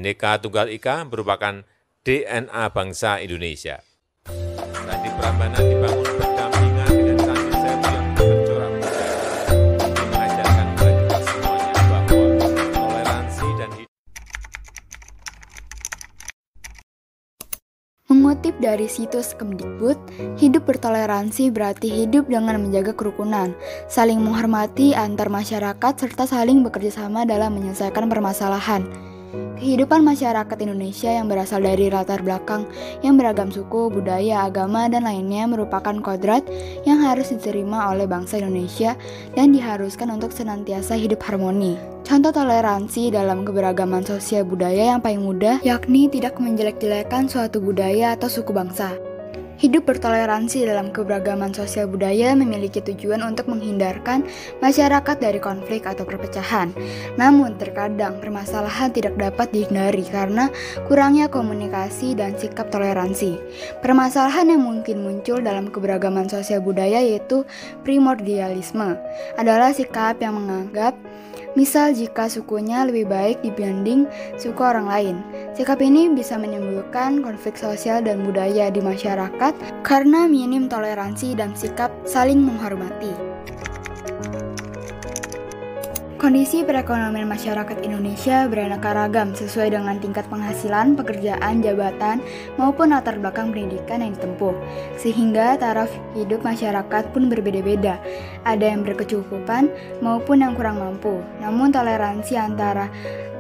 Bhinneka Tunggal Ika merupakan DNA bangsa Indonesia. Candi Prambanan dibangun berdampingan dengan Candi Sewu yang bercorak budaya. Ini mengajarkan kepada kita semuanya bahwa toleransi dan Mengutip dari situs Kemdikbud, hidup bertoleransi berarti hidup dengan menjaga kerukunan, saling menghormati antar masyarakat, serta saling bekerja sama dalam menyelesaikan permasalahan. Kehidupan masyarakat Indonesia yang berasal dari latar belakang yang beragam suku, budaya, agama, dan lainnya merupakan kodrat yang harus diterima oleh bangsa Indonesia dan diharuskan untuk senantiasa hidup harmoni. Contoh toleransi dalam keberagaman sosial budaya yang paling mudah, yakni tidak menjelek-jelekan suatu budaya atau suku bangsa. Hidup bertoleransi dalam keberagaman sosial budaya memiliki tujuan untuk menghindarkan masyarakat dari konflik atau perpecahan. Namun, terkadang permasalahan tidak dapat dihindari karena kurangnya komunikasi dan sikap toleransi. Permasalahan yang mungkin muncul dalam keberagaman sosial budaya yaitu primordialisme, adalah sikap yang menganggap misal jika sukunya lebih baik dibanding suku orang lain. Sikap ini bisa menimbulkan konflik sosial dan budaya di masyarakat karena minim toleransi dan sikap saling menghormati. Kondisi perekonomian masyarakat Indonesia beraneka ragam sesuai dengan tingkat penghasilan, pekerjaan, jabatan, maupun latar belakang pendidikan yang ditempuh. Sehingga taraf hidup masyarakat pun berbeda-beda. Ada yang berkecukupan maupun yang kurang mampu. Namun toleransi antara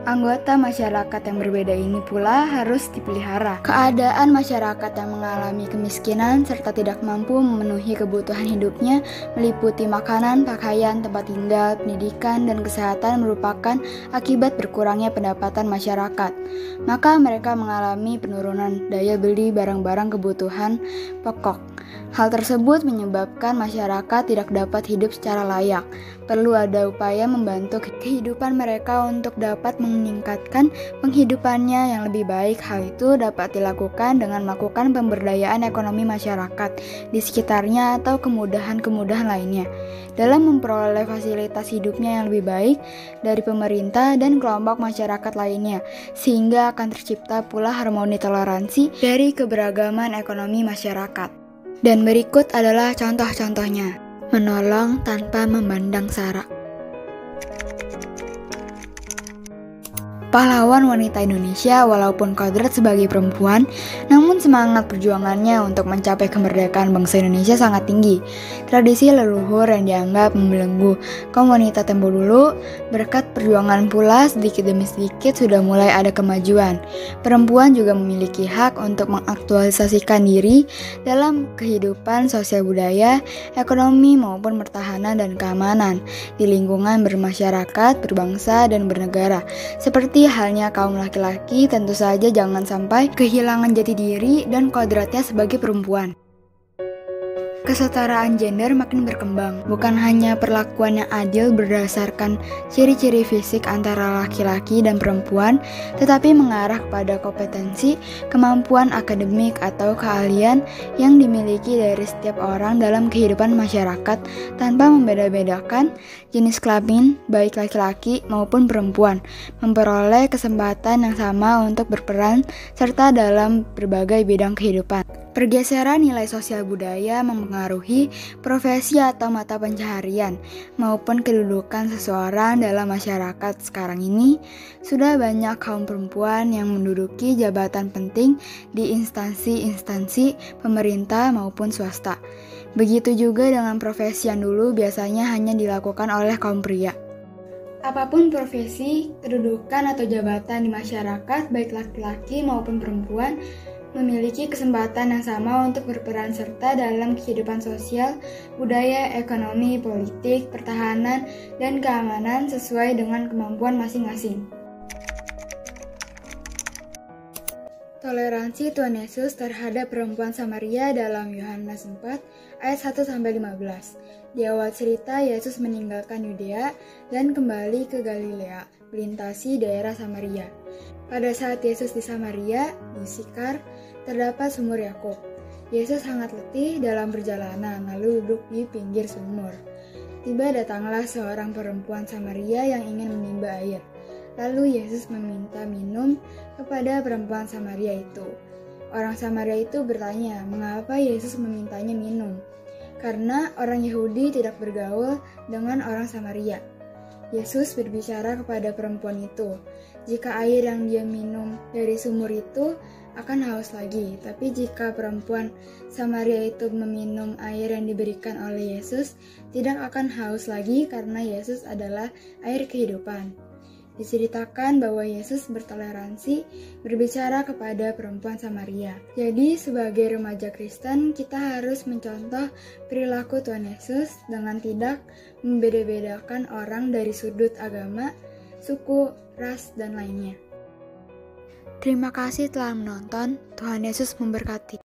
anggota masyarakat yang berbeda ini pula harus dipelihara. Keadaan masyarakat yang mengalami kemiskinan serta tidak mampu memenuhi kebutuhan hidupnya meliputi makanan, pakaian, tempat tinggal, pendidikan, dan kesehatan merupakan akibat berkurangnya pendapatan masyarakat. Maka mereka mengalami penurunan daya beli barang-barang kebutuhan pokok. Hal tersebut menyebabkan masyarakat tidak dapat hidup secara layak. Perlu ada upaya membantu kehidupan mereka untuk dapat meningkatkan penghidupannya yang lebih baik. Hal itu dapat dilakukan dengan melakukan pemberdayaan ekonomi masyarakat di sekitarnya atau kemudahan-kemudahan lainnya dalam memperoleh fasilitas hidupnya yang lebih baik dari pemerintah dan kelompok masyarakat lainnya, sehingga akan tercipta pula harmoni toleransi dari keberagaman ekonomi masyarakat. Dan berikut adalah contoh-contohnya. Menolong tanpa memandang sara. Pahlawan wanita Indonesia walaupun kodrat sebagai perempuan, namun semangat perjuangannya untuk mencapai kemerdekaan bangsa Indonesia sangat tinggi. Tradisi leluhur yang dianggap membelenggu kaum wanita tempo dulu, berkat perjuangan pula sedikit demi sedikit sudah mulai ada kemajuan. Perempuan juga memiliki hak untuk mengaktualisasikan diri dalam kehidupan sosial budaya, ekonomi maupun pertahanan dan keamanan di lingkungan bermasyarakat, berbangsa, dan bernegara. Seperti halnya kaum laki-laki, tentu saja jangan sampai kehilangan jati diri dan kodratnya sebagai perempuan. Kesetaraan gender makin berkembang, bukan hanya perlakuan yang adil berdasarkan ciri-ciri fisik antara laki-laki dan perempuan, tetapi mengarah kepada kompetensi, kemampuan akademik atau keahlian yang dimiliki dari setiap orang dalam kehidupan masyarakat tanpa membeda-bedakan jenis kelamin, baik laki-laki maupun perempuan, memperoleh kesempatan yang sama untuk berperan serta dalam berbagai bidang kehidupan. Pergeseran nilai sosial budaya mempengaruhi profesi atau mata pencaharian maupun kedudukan seseorang dalam masyarakat. Sekarang ini sudah banyak kaum perempuan yang menduduki jabatan penting di instansi-instansi pemerintah maupun swasta. Begitu juga dengan profesi yang dulu biasanya hanya dilakukan oleh kaum pria. Apapun profesi, kedudukan atau jabatan di masyarakat, baik laki-laki maupun perempuan, memiliki kesempatan yang sama untuk berperan serta dalam kehidupan sosial, budaya, ekonomi, politik, pertahanan, dan keamanan sesuai dengan kemampuan masing-masing. Toleransi Tuhan Yesus terhadap perempuan Samaria dalam Yohanes 4 ayat 1-15. Di awal cerita, Yesus meninggalkan Yudea dan kembali ke Galilea, melintasi daerah Samaria. Pada saat Yesus di Samaria, di Sikar, terdapat sumur Yakub. Yesus sangat letih dalam perjalanan, lalu duduk di pinggir sumur. Tiba datanglah seorang perempuan Samaria yang ingin menimba air. Lalu Yesus meminta minum kepada perempuan Samaria itu. Orang Samaria itu bertanya, mengapa Yesus memintanya minum? Karena orang Yahudi tidak bergaul dengan orang Samaria. Yesus berbicara kepada perempuan itu, jika air yang dia minum dari sumur itu akan haus lagi, tapi jika perempuan Samaria itu meminum air yang diberikan oleh Yesus, tidak akan haus lagi karena Yesus adalah air kehidupan. Diceritakan bahwa Yesus bertoleransi berbicara kepada perempuan Samaria. Jadi sebagai remaja Kristen, kita harus mencontoh perilaku Tuhan Yesus dengan tidak membeda-bedakan orang dari sudut agama, suku, ras, dan lainnya. Terima kasih telah menonton. Tuhan Yesus memberkati.